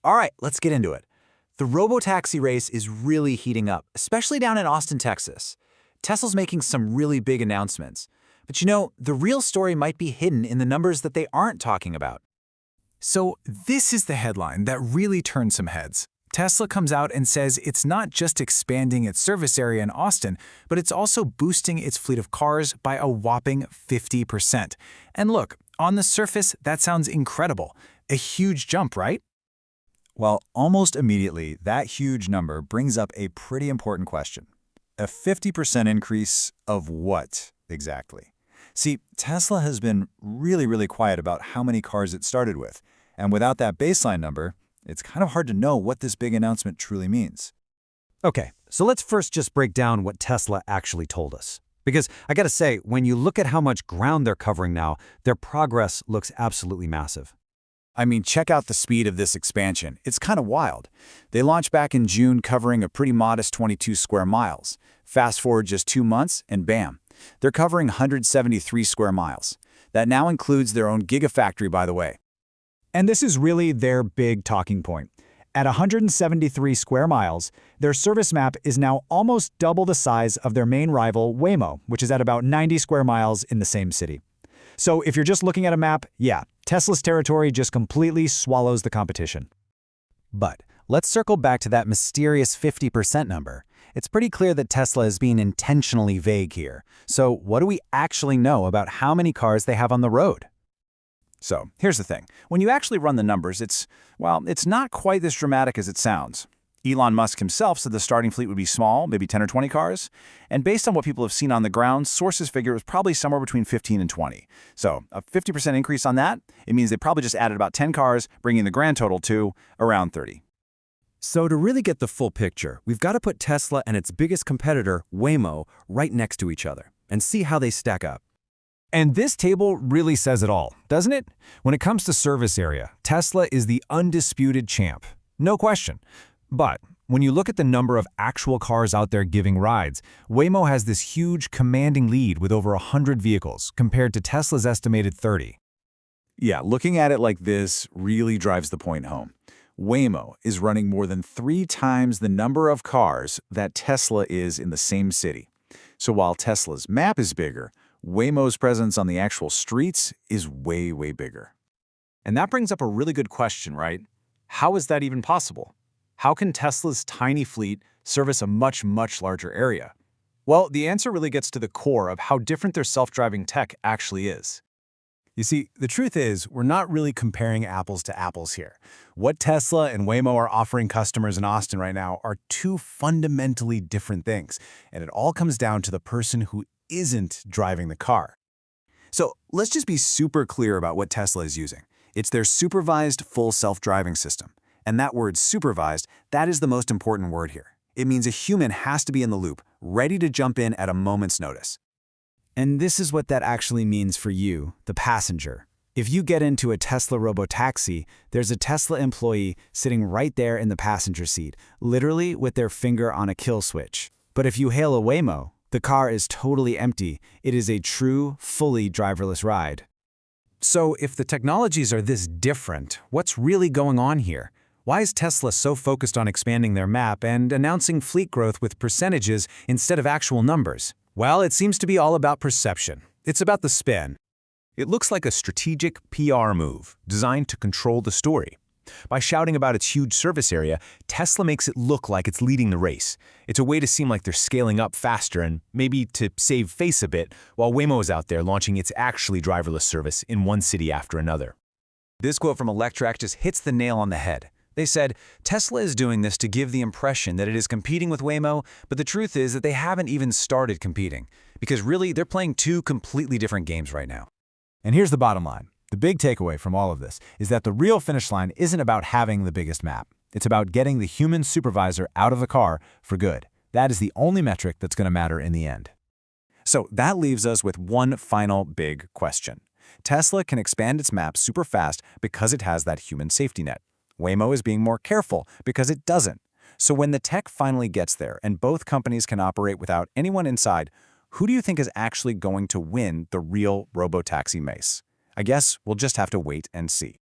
All right, let's get into it. The Robotaxi race is really heating up, especially down in Austin, Texas. Tesla's making some really big announcements. But the real story might be hidden in the numbers that they aren't talking about. So this is the headline that really turned some heads. Tesla comes out and says it's not just expanding its service area in Austin, but it's also boosting its fleet of cars by a whopping 50%. And look, on the surface, that sounds incredible. A huge jump, right? Well, almost immediately, that huge number brings up a pretty important question. A 50% increase of what exactly? See, Tesla has been really quiet about how many cars it started with, and without that baseline number, it's kind of hard to know what this big announcement truly means. Okay, so let's first just break down what Tesla actually told us. Because I gotta say, when you look at how much ground they're covering now, their progress looks absolutely massive. I mean, check out the speed of this expansion. It's kind of wild. They launched back in June covering a pretty modest 22 square miles. Fast forward just 2 months, and bam, they're covering 173 square miles. That now includes their own Gigafactory, by the way. And this is really their big talking point. At 173 square miles, their service map is now almost double the size of their main rival, Waymo, which is at about 90 square miles in the same city. So if you're just looking at a map, yeah, Tesla's territory just completely swallows the competition. But let's circle back to that mysterious 50% number. It's pretty clear that Tesla is being intentionally vague here. So what do we actually know about how many cars they have on the road? So here's the thing. When you actually run the numbers, it's not quite as dramatic as it sounds. Elon Musk himself said the starting fleet would be small, maybe 10 or 20 cars. And based on what people have seen on the ground, sources figure it was probably somewhere between 15 and 20. So a 50% increase on that, it means they probably just added about 10 cars, bringing the grand total to around 30. So to really get the full picture, we've got to put Tesla and its biggest competitor, Waymo, right next to each other and see how they stack up. And this table really says it all, doesn't it? When it comes to service area, Tesla is the undisputed champ. No question. But when you look at the number of actual cars out there giving rides, Waymo has this huge commanding lead with over 100 vehicles compared to Tesla's estimated 30. Yeah, looking at it like this really drives the point home. Waymo is running more than 3 times the number of cars that Tesla is in the same city. So while Tesla's map is bigger, Waymo's presence on the actual streets is way bigger. And that brings up a really good question, right? How is that even possible? How can Tesla's tiny fleet service a much larger area? Well, the answer really gets to the core of how different their self-driving tech actually is. You see, the truth is, we're not really comparing apples to apples here. What Tesla and Waymo are offering customers in Austin right now are 2 fundamentally different things, and it all comes down to the person who isn't driving the car. So let's just be super clear about what Tesla is using. It's their supervised full self-driving system. And that word supervised, that is the most important word here. It means a human has to be in the loop, ready to jump in at a moment's notice. And this is what that actually means for you, the passenger. If you get into a Tesla Robotaxi, there's a Tesla employee sitting right there in the passenger seat, literally with their finger on a kill switch. But if you hail a Waymo, the car is totally empty. It is a true, fully driverless ride. So if the technologies are this different, what's really going on here? Why is Tesla so focused on expanding their map and announcing fleet growth with percentages instead of actual numbers? Well, it seems to be all about perception. It's about the spin. It looks like a strategic PR move designed to control the story. By shouting about its huge service area, Tesla makes it look like it's leading the race. It's a way to seem like they're scaling up faster and maybe to save face a bit, while Waymo is out there launching its actually driverless service in one city after another. This quote from Electrac just hits the nail on the head. They said, Tesla is doing this to give the impression that it is competing with Waymo, but the truth is that they haven't even started competing, because really they're playing 2 completely different games right now. And here's the bottom line. The big takeaway from all of this is that the real finish line isn't about having the biggest map. It's about getting the human supervisor out of the car for good. That is the only metric that's going to matter in the end. So that leaves us with one final big question. Tesla can expand its map super fast because it has that human safety net. Waymo is being more careful because it doesn't. So when the tech finally gets there and both companies can operate without anyone inside, who do you think is actually going to win the real Robotaxi race? I guess we'll just have to wait and see.